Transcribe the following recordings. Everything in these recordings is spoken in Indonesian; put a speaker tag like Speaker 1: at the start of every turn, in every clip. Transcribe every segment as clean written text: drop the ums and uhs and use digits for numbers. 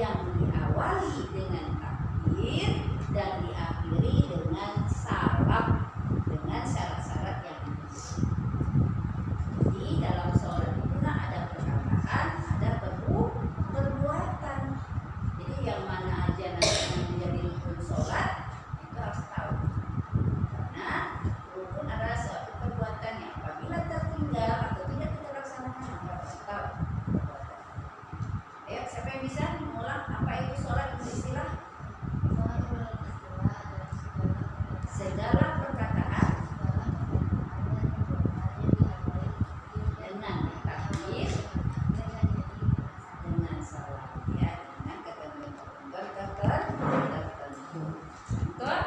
Speaker 1: yang diawali dengan takbir dan diakhiri dengan salam dengan syarat-syarat yang dimiliki. Jadi dalam sholat itu ada perkataan, ada perbuatan. Jadi yang mana aja nanti menjadi rukun sholat itu harus tahu. Karena rukun adalah suatu perbuatan yang apabila tertinggal atau tidak kita laksanakan maka harus tahu. Ayo, siapa yang bisa mengulang apa itu sholat itu istilah? Segala perkataan dengan takbir, dengan salam, ya, dengan ketentuan tertentu. Contoh,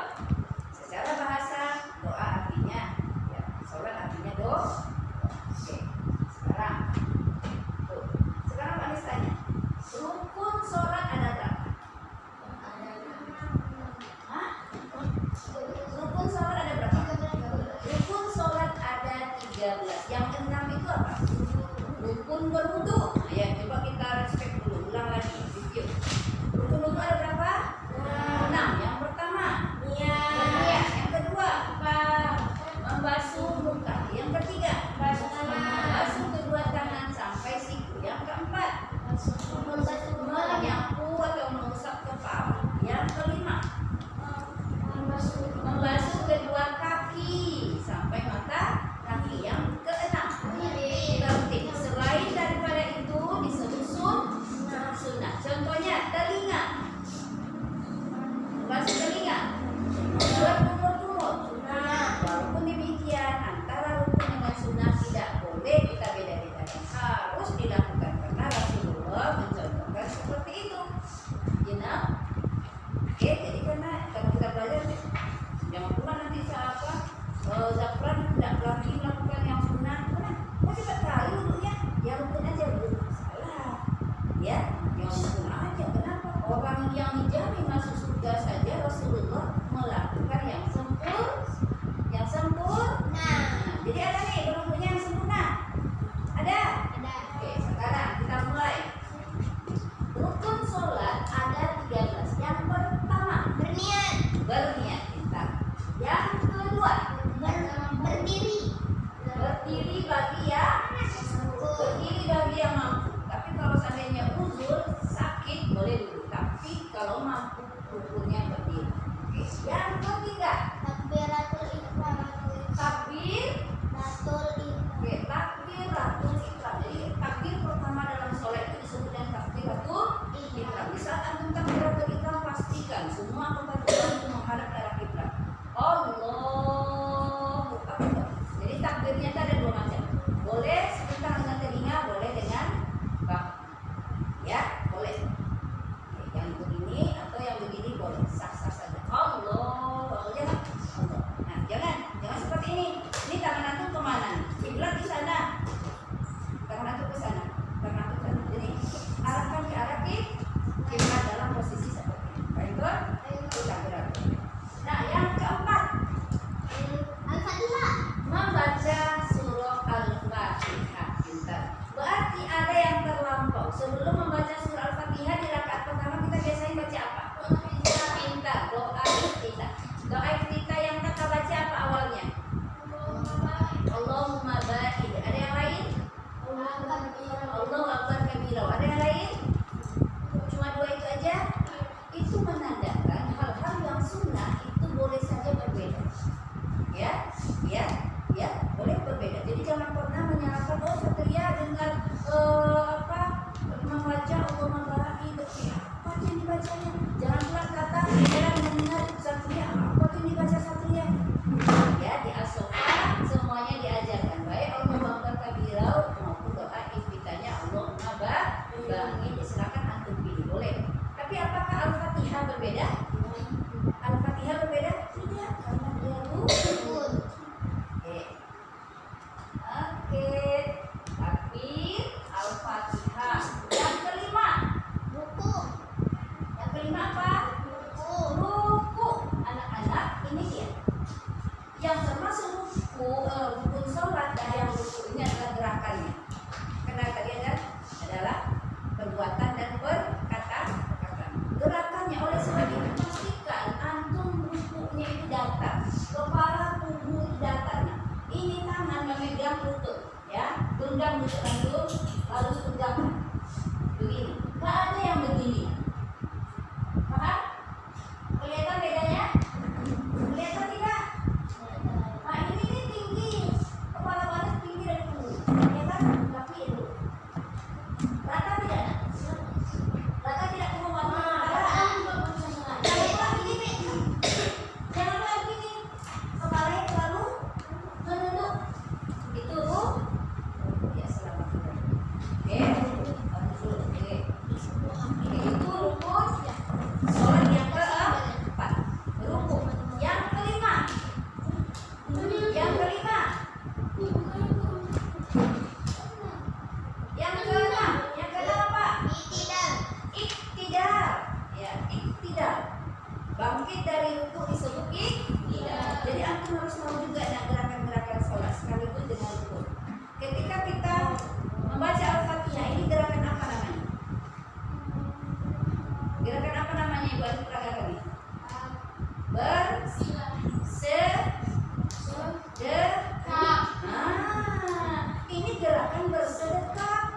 Speaker 1: secara bahasa doa artinya, ya, sholat artinya doa. Oke, sekarang, tuh, sekarang Pak Anies tanya, rukun sholat ada berapa? Hah? Rukun sholat ada berapa? Rukun sholat ada 13. Yang keenam itu apa? Rukun berwudu. Nah, ya, coba kita respect dulu, ulang lagi, review. Rukun wudu ada berapa? 6. Yang pertama, berniat. Yang kedua, membasuh muka. Yang ketiga, membasuh kedua tangan sampai siku. Yang keempat, menyapu atau mengusap kepala. Yang kelima, membasuh kedua kaki sampai mata kaki. Yang keenam, tertib. Selain daripada itu disebut sunnah. Contohnya telinga, membasuh telinga, berkumur-kumur. Walaupun demikian antara rukun dengan sunnah tidak boleh kita beda-bedakan, harus dilakukan karena Rasulullah mencontohkan seperti itu. You know? Oke, jadi karena kalau kita belajar jangan pula nanti Zafran tidak lagi melakukan yang sunnah. Nah, cepat kali wudunya, yang rukun aja belum masalah. Ya, yang rukun aja. Kenapa? Orang yang dijamin masuk surga saja Rasulullah melakukan yang sempurna. Nah, jadi ada nih rukunnya yang sempurna. Ada. Oke, sekarang kita mulai. Rukun sholat ada 13. Yang pertama, berniat. Pintar. Yang kedua, berdiri bagi yang mampu. Tapi kalau seandainya uzur, sakit, boleh duduk. Tapi kalau mampu, rukunnya berdiri. Oke. Yang ketiga, takbir. Oke, takbiratul ihram. Jadi takbir pertama dalam sholat itu disebut dengan takbiratul ihram. Di saat antum takbiratul ihram, pastikan semua anggota tubuh itu menghadap ke arah kiblat. Allahu Akbar. Jadi takbirnya itu ada dua macam. Boleh sebentar dengan telinga, boleh dengan kaki. Ya, boleh. Oke, yang begini atau yang begini boleh, sah-sah saja. Allah, jangan. Nah, jangan seperti ini. Ini tangan antum kemana? Kiblat di sana. Tangan antum ke sana. Jadi arahkan ke arah kiblat dalam posisi seperti ini. Baik, itu takbiratul. Nah, yang keempat, membaca surah Al-Fatihah. Pintar. Berarti ada yang terlampau. Sebelum membaca surah Al-Fatihah di rakaat pertama kita biasanya baca apa? Tunggang lutut antum, lalu tegakkan. Begini. Nggak ada yang begini. Paham? Kelihatan bedanya? Kelihatan tidak? Nah ini tinggi, kepala badan tinggi dari punggung. Kelihatan? Tapi itu rata tidak? Rata tidak punggung kepala? Janganlah begini. Janganlah begini. Kepalanya selalu menunduk. Itu ya selamat. Oke. Oke. Itu rukun sholat yang keempat. Rukun yang kelima. Yang kelima. Yang keenam. Yang keenam apa? Iktidal. Ya, iktidal. Bangkit dari ruku disebut iktidal. Jadi antum harus tahu juga gerakan-gerakan sholat sekaligus dengan rukun. Ketika kita membaca Al-Fatihah, ini gerakan apa namanya? Gerakan apa namanya Ibu Alif peragakan ini? Ini gerakan bersedekah.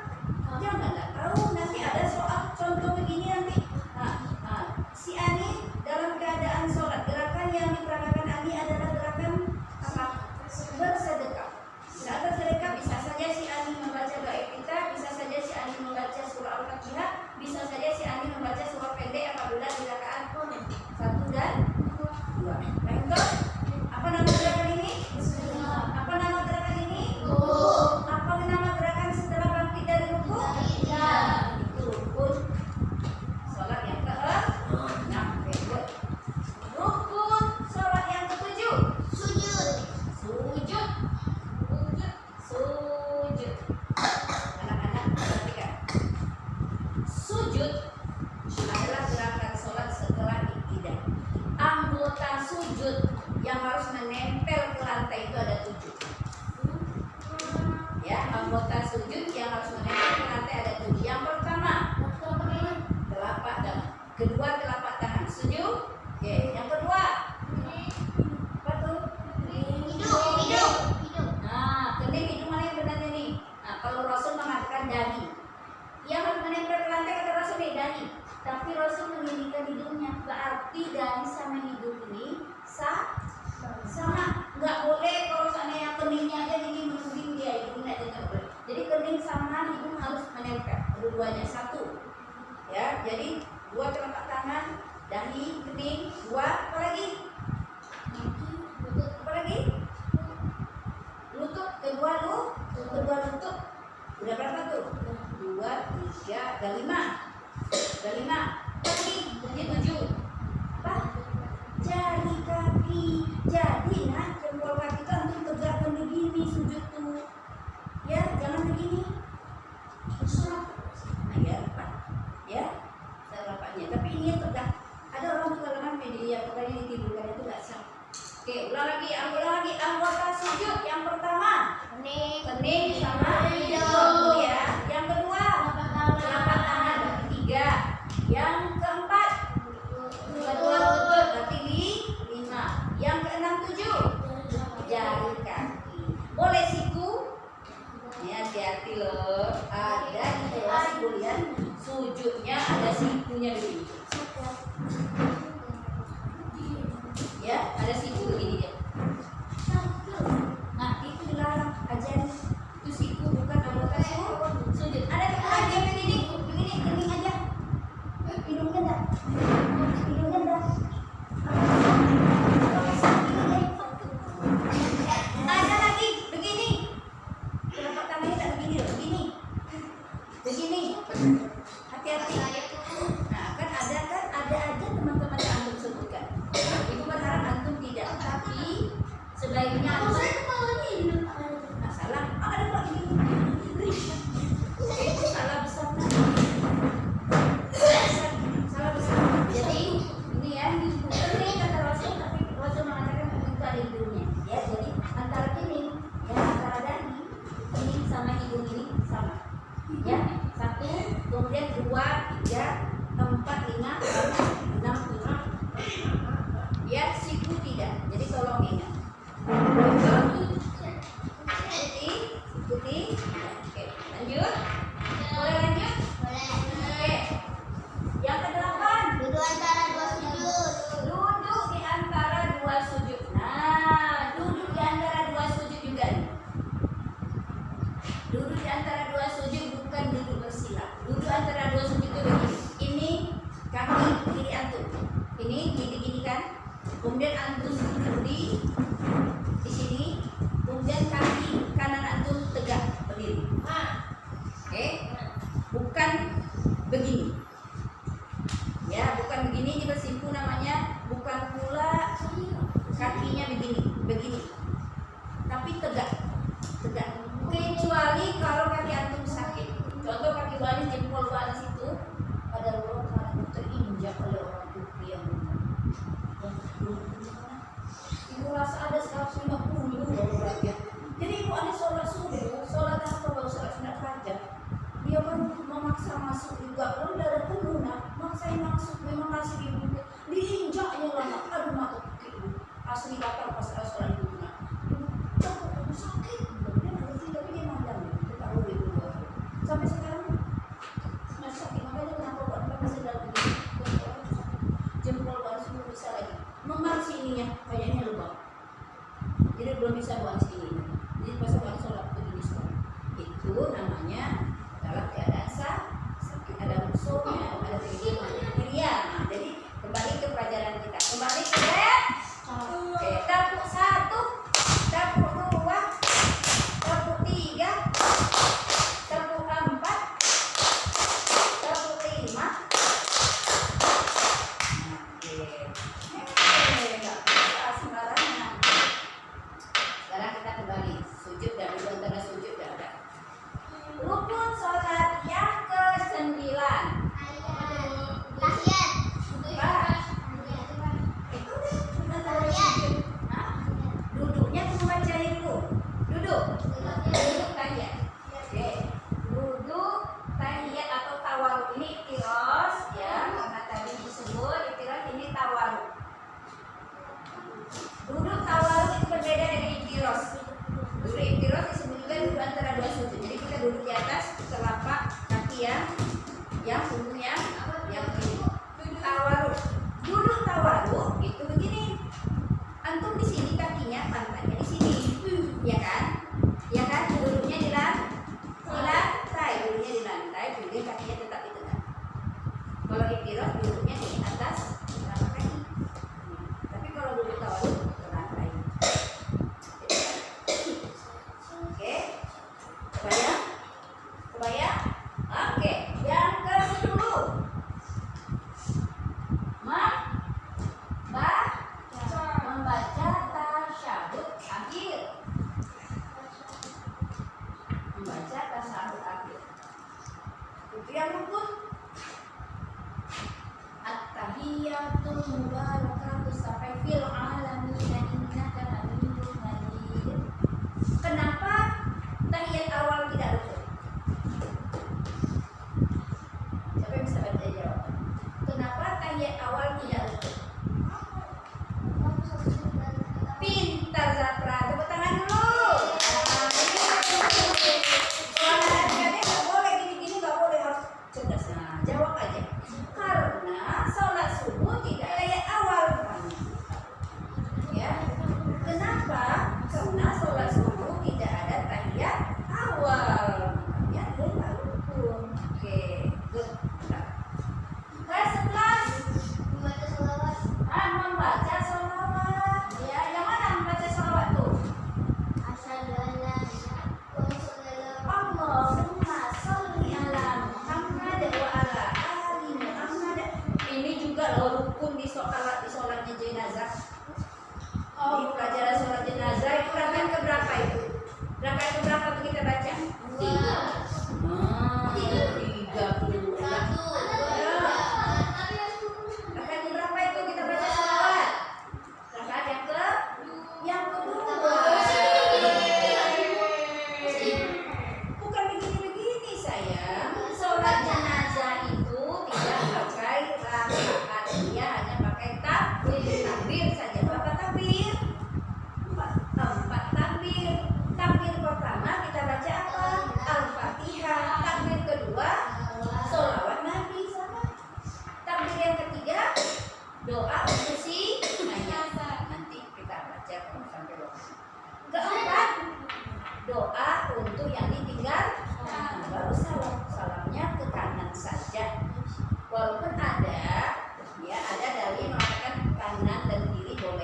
Speaker 1: Janganlah tahu nanti ada soal contoh begini nanti. Si Ani dalam keadaan sholat, gerakan yang diperagakan Ani adalah gerakan apa? Bersedekah. Saat bersedekah bisa saja si Ani membaca doa kita, bisa saja si Ani membaca surah Al-Fatihah, bisa saja si Ani membaca surah pendek apabila di rakaat 1 dan 2. Baik, apa nama gerakan ini? Apa nama gerakan ini? Apa nama gerakan setelah bangkit dari ruku? Itu rukun sholat yang ke-6. Rukun sholat yang ke-7. Sujud. Anak-anak perhatikan. Sujud adalah gerakan sholat setelah iktidal. Anggota sujud yang harus menempel ke lantai itu ada 7. Ya, anggota sujud yang harus menempel ke lantai ada 7. Yang pertama, telapak tangan. Kedua, telapak tangan. Setuju? Oke. Yang kedua, apa tuh? Hidung. Kening hidung mana yang benar ini? Kalau Rasul mengatakan dahi. Yang harus menempel ke lantai kata Rasul nih dahi. Tapi Rasul meninggikan hidungnya. Berarti dahi sama hidung ini sama. Nggak boleh kalau seandainya keningnya aja gini menuding dia hidungnya aja nggak boleh. Jadi kening sama hidung harus menempel. Dua-duanya satu. Ya, jadi 2 telapak tangan, dahi, kening, 2 apa lagi? Apa lagi? Lutut, kedua lutut. Udah berapa tuh? 2, 3, dan 5. Lagi, jadi 7. Apa? Jari kaki. Jadi jempol kaki itu antum tegakkan begini sujud tuh. Ya, jangan begini. Nah, ya, Pak. Ya, telapaknya. Tapi ini yang tegak. Ada orang suka lengan media, pokoknya ditidurkan itu nggak sah. Oke, ulang lagi. Anggota sujud yang pertama kening sama hidung ya. Yang kedua telapak tangan, berarti 3. Yang keempat kedua lutut, berarti 5. Yang keenam 7 jari kaki. Boleh siku? Ini hati-hati loh. Ada di kelas kuliah sujudnya ada sikunya begini. Ya, ada siku begini dia. Nah, itu dilarang ajaran. Itu siku bukan anggota sujud. Ada lagi yang begini kening aja. Hidungnya enggak. Ada lagi begini. Telapak tangannya tak begini loh, begini. Hati-hati. Nah, kan ada aja kemudian antum berdiri di sini, kemudian kaki kanan antum tegak berdiri. Oke, bukan begini. Ya, bukan begini di bersimpu namanya, bukan pula kakinya begini, tapi tegak. Kecuali kalau kaki antum sakit. Contoh kaki balis, jempol balis itu pada orang terinjak oleh orang Turki yang ibu rasa ada 150 beratnya. Jadi ibu ada sholat subuh, sholat asar baru sholat sunat fajar. Dia kan memaksa masuk juga, kalau udah ada pengguna, maksain masuk, memang kasih ibu diinjaknya lama, aduh mata ibu asli bakal pas sholat ibu sakit, dia ngerti tapi dia mandang, dia tahu dia dulu sampai sekarang masih sakit, makanya kenapa buat mereka masih dalam begini, jempol baru belum bisa lagi, memarsi ininya kayaknya lubang, jadi belum bisa buat sini, jadi pas sholat begini sekarang, itu namanya dalam keadaan sakit, ada musuhnya, ada keinginan. Iya, nah, jadi kembali ke pelajaran kita. Kembali ke dapur 1, dapur 2, dapur 3, dapur 4, dapur 5. Enggak bisa sembarangan. Sekarang kita kembali sujud dan dulu antara sujud dan ada. Rukun sholat yang ke-9.
Speaker 2: Tahiyat.
Speaker 1: Itu duduknya cuma baca itu. Duduk tahiyat. Oke. Duduk tahiyat atau tawaruk ini iktiros ya, karena tadi disebut iktiros ini tawaruk. Duduk tawaruk itu berbeda dengan iktiros. Duduk iktiros disebut juga duduk antara dua sujud. Jadi kita duduk di atas telapak kaki yang punggung yang ini. Tawaruk. Duduk tawaruk itu begini. Antum di sini kakinya pantatnya di sini, ya kan? Ya kan? Duduknya di lantai, duduknya di lantai, kemudian kakinya tetap di tengah. Kalau iktiros duduknya di atas telapak kaki. Tapi kalau duduk tawaruk ke lantai. Oke, kebayang? Oke, yang ke-10 membaca tasyahud akhir. Membaca tasyahud akhir. Itu yang rukun. At-tahiyatul mubarakatuh sampai fil alamin innaka hamidum majid. Kenapa tahiyat awal tidak rukun? Siapa yang bisa baca jawab? Kenapa tahiyat awal tidak rukun? Pintar Zafra, tepuk tangan dulu. Soalnya nggak boleh gini-gini, nggak boleh, harus cerdas. Nah, jawab aja. Karena sholat subuh tidak tahiyat awal. Ya, kenapa? Karena sholat subuh tidak ada tahiyat awal. Ya, dia nggak rukun. Oke, good. Kelas 11 membaca sholawat. Ya, yang mana membaca sholawat tuh? Allahumma sholli ala Muhammad wa ala ali Muhammad. Ini juga loh rukun di sholatnya jenazah. Di pelajaran sholat jenazah itu rakaat keberapa itu? Rakaat keberapa tuh kita baca? 30. Rakaat berapa itu kita baca sholawat? Rakaat yang kedua. Bukan begini-begini sayang. Sholat jenazah itu tidak pakai rakaat, dia hanya pakai takbir saja. Berapa takbir? 4 takbir. Takbir pertama kita baca apa? Al-Fatihah. Takbir kedua sholawat Nabi sama. Takbir yang ketiga doa untuk si mayat. Nanti kita baca sampai doa. Keempat doa untuk yang ditinggal. Baru salamnya ke kanan saja. Walaupun ada dalil mengatakan kanan dan kiri boleh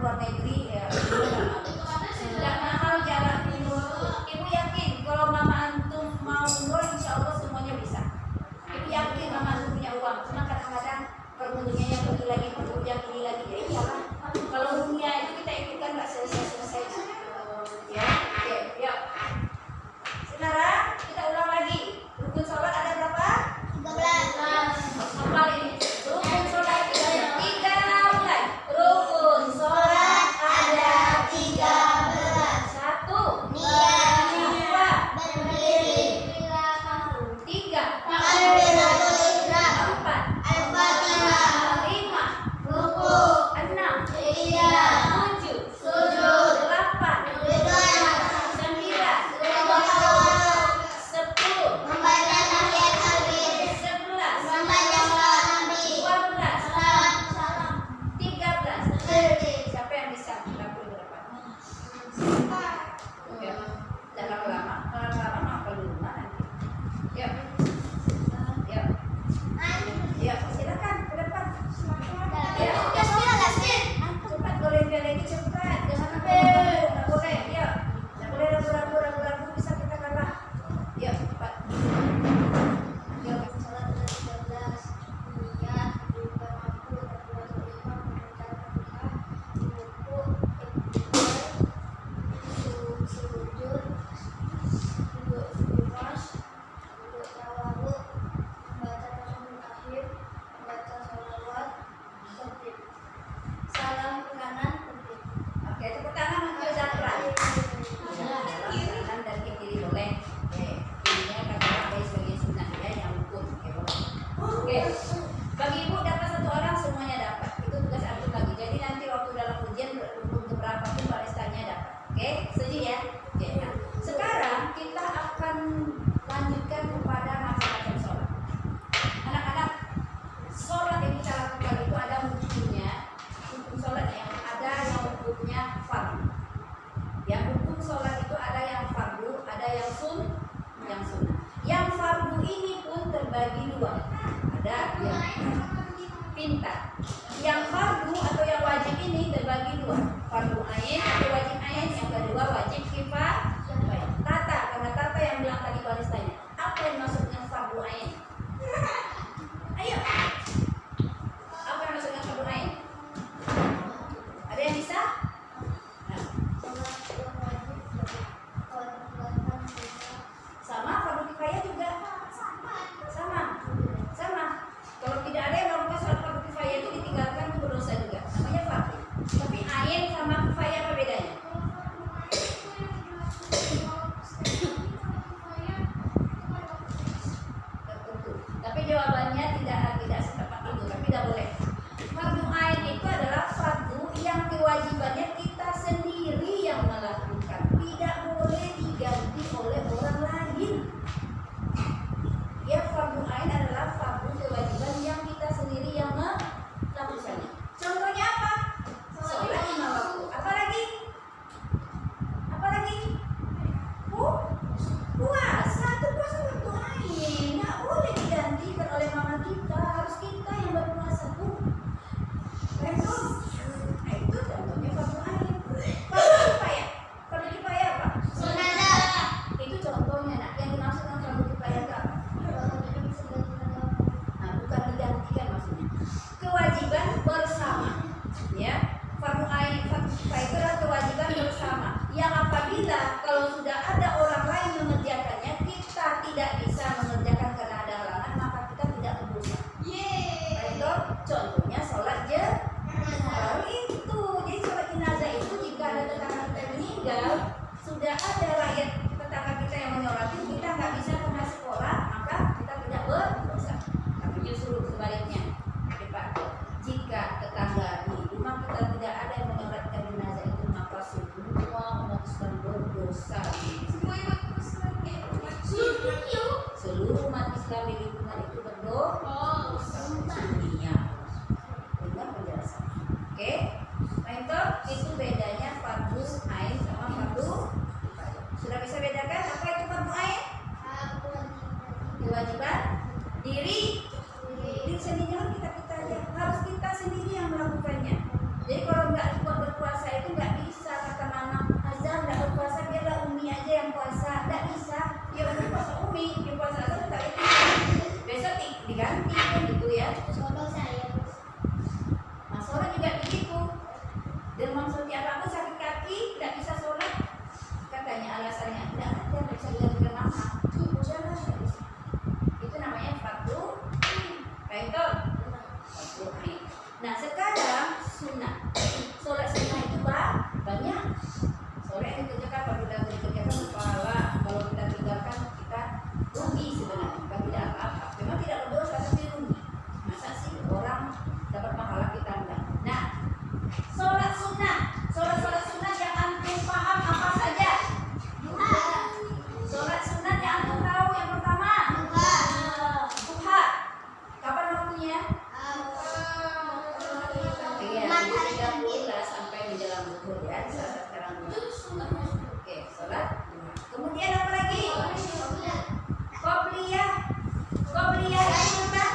Speaker 1: luar negeri ya, nggak mahal jalan umroh. Ibu yakin kalau mama antum mau umroh, insya Allah semuanya bisa. Ibu yakin mama antum punya uang, cuma kadang-kadang perlunya yang pergi lagi, perlu yang ini lagi, ya iyalah. Kalau dunia itu kita ikutkan nggak selesai-selesai. Ya, ya. Sekarang kita ulang lagi. Rukun sholat ada berapa?
Speaker 2: 13.
Speaker 1: Hafal ini. Rukun sholat ada 13. Rukun sholat ada 13. 1.
Speaker 2: Niat.
Speaker 1: 2.
Speaker 2: Berdiri.
Speaker 1: 3.
Speaker 2: Takbiratul ihram.
Speaker 1: 4.
Speaker 2: Al-Fatihah.
Speaker 1: 5.
Speaker 2: Ruku.
Speaker 1: 6.
Speaker 2: Qiyam.
Speaker 1: 7.
Speaker 2: Sujud.
Speaker 1: 8.
Speaker 2: Ridwan.
Speaker 1: 9.
Speaker 2: Tawadhu.
Speaker 1: 10.
Speaker 2: Membaca tahiyat akhir.
Speaker 1: 11.
Speaker 2: Membaca salawat Nabi.
Speaker 1: 12.
Speaker 2: Salam.
Speaker 1: 13.
Speaker 2: Berdiri.
Speaker 1: Siapa yang bisa melakukan berapa? Ya, jangan lama-lama apa dulu nanti. Ya, ya, ya, silakan ke depan. Ya, cepat boleh lagi cepat, jangan sampai nggak boleh. Ya, nggak boleh ragu-ragu bisa kita kalah. Ya, cepat. Ya,
Speaker 2: Salat ada 13. Niat juga mampu Takbiratul ihram, membaca Fatihah, ruku, sujud, duduk ikhlas, duduk tawadhu, membaca tasyahud akhir, membaca sholawat, tertib. Salam ke kanan, tertib.
Speaker 1: oke, tepuk tangan untuk Zafran. Kanan dan ke kiri boleh. Oke, kirinya katakan baik sebagai sunnah ya, yang rukun. Oke, boleh. Oke, bagi ibu dapat 1 orang semuanya dapat. Itu tugas antum lagi. Jadi nanti waktu dalam ujian rukun keberapa pun barisannya dapat. Oke, setuju ya? Oke. Nah, sekarang kita akan lanjutkan kepada macam-macam sholat. Anak-anak, sholat yang kita lakukan itu ada hukumnya. Hukum sholat yang ada yang hukumnya fardu. Yang hukum sholat itu ada yang fardu, ada yang sunnah. Yang fardu ini pun terbagi 2. Ada yang pintar. Yang fardu atau yang wajib ini terbagi 2. Fardu ain atau wajib ain, yang kedua wajib kifayah. Tata, karena Tata yang bilang tadi baristanya. Apa yang maksudnya fardu ain? Ayo. Apa yang maksudnya fardu ain? Ada yang bisa? Nah,
Speaker 2: Salat yang wajib kalau dilakukan bisa.
Speaker 1: sama fardu kifayah juga. Sama. Kalau tidak ada yang melakukan sholat fardu kifayah itu ditinggalkan, itu berdosa juga. Namanya fardu. Tapi ain sama kifayah apa bedanya? Tertentu. Tapi jawabannya tidak setepat itu. Tapi tidak boleh. Fardu ain itu adalah fardu yang kewajibannya kita sendiri yang melakukan. Tidak boleh diganti oleh orang lain. Ya, fardu ain adalah fardu kewajiban yang kita sendiri yang melakukannya. Contohnya apa? Sholat 5 waktu. Apa lagi? Puasa. Itu puasa fardu ain. Nggak boleh digantikan oleh mama kita. Harus kita yang berpuasa, Bu. Betul. Nah, itu contohnya fardu ain. Fardu kifayah apa?
Speaker 2: Sunat.
Speaker 1: Itu contohnya, nak. Yang dimaksud dengan fardu kifayah itu apa? Nah, bukan digantikan maksudnya. Kewajiban bersama. Ya. Fardu ain, fardu kifayah itu adalah kewajiban bersama. Yang apabila kalau sudah ada orang lain mengerjakannya, kita tidak bisa mengerjakan karena ada halangan, maka kita tidak berdosa. Itu contohnya sholat jenazah. Itu. Jadi sholat jenazah itu jika ada tetangga kita meninggal, sudah ada rakyat tetangga kita yang menyolati, kita nggak bisa kena sekolah, maka kita tidak berdosa. Tapi justru sebaliknya, Pak, jika tetangga di rumah kita tidak ada yang menyolatkan jenazah itu, maka semua umat Islam berdosa. Seluruh umat Islam di lingkungan itu berdosa. Dunia. Dengar penjelasan. Oke? Nah, itu bedanya fardu ain sama fardu kifayah. Sudah bisa bedakan apa itu fardu ain? Kewajiban diri sendiri kita aja. Harus kita sendiri yang melakukannya. Jadi kalau nggak kuat berpuasa seperti apapun sakit kaki tidak bisa sholat, katanya alasannya tidak ada, bisa dilakukan lama, udahlah tidak bisa. Itu namanya fardu ain. Fardu ain. Nah sekarang sunnah, sholat sunnah itu banyak. Sholat yang dikerjakan, kalau kita kerjakan pahala, kalau kita tinggalkan kita rugi sebenarnya, bukan tidak apa-apa. Memang tidak berdosa tapi rugi. Masa sih orang dapat pahala kita enggak? Nah, sholat sunnah yang antum paham apa saja? Sholat sunnah yang antum tahu yang pertama duha. Kapan waktunya? Iya, 3 sampai menjelang zuhur ya. Saat sekarang duha. Oke, sholat duha. Kemudian apa lagi? Qobliyah itu apa?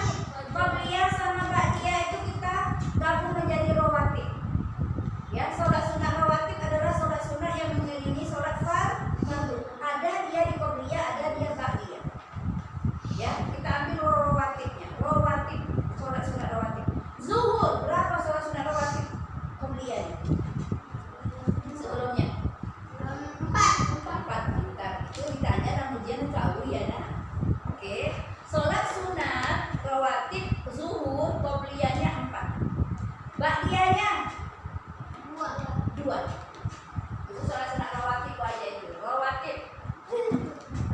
Speaker 1: Qobliyah sama ba'diyah itu kita gabung menjadi rawatib. Ya, sholat sunnah rawatib adalah sholat sunnah yang mengiringi sholat fardu. Ada dia di qobliyah, ada dia ba'diyah. Ya, kita ambil rawatibnya. Rawatib, sholat sunnah rawatib. Zuhur, berapa sholat sunnah rawatib? Qobliyahnya. Sebelumnya 4. Bentar, itu ditanya dalam ujian tahu ya nah. Oke, sholat sunat rawatib zuhur qobliyahnya 4, ba'diyahnya 2. Itu sholat sunat rawatib aja itu.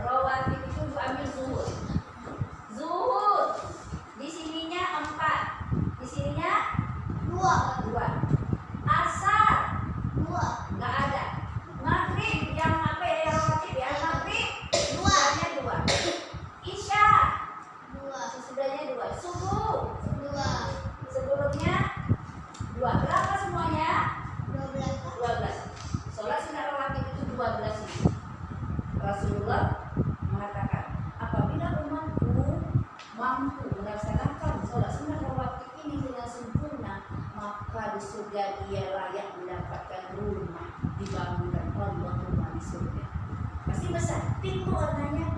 Speaker 1: Rawatib itu ambil zuhur. Zuhur di sininya 4, di sininya 2. Asar nggak ada. Maghrib yang apa ya, yang rawatib ya, maghrib sesudahnya 2. Isya sesudahnya 2. Subuh sebelumnya 2. Berapa semuanya? 12. Sholat sunnah rawatib itu 12 ini. Rasulullah mengatakan apabila umatku mampu melaksanakan sholat sunnah rawatib ini dengan sempurna, maka di surga dia layak mendapatkan rumah, dibangunkan Allah rumah di surga. Pasti besar, pintu warnanya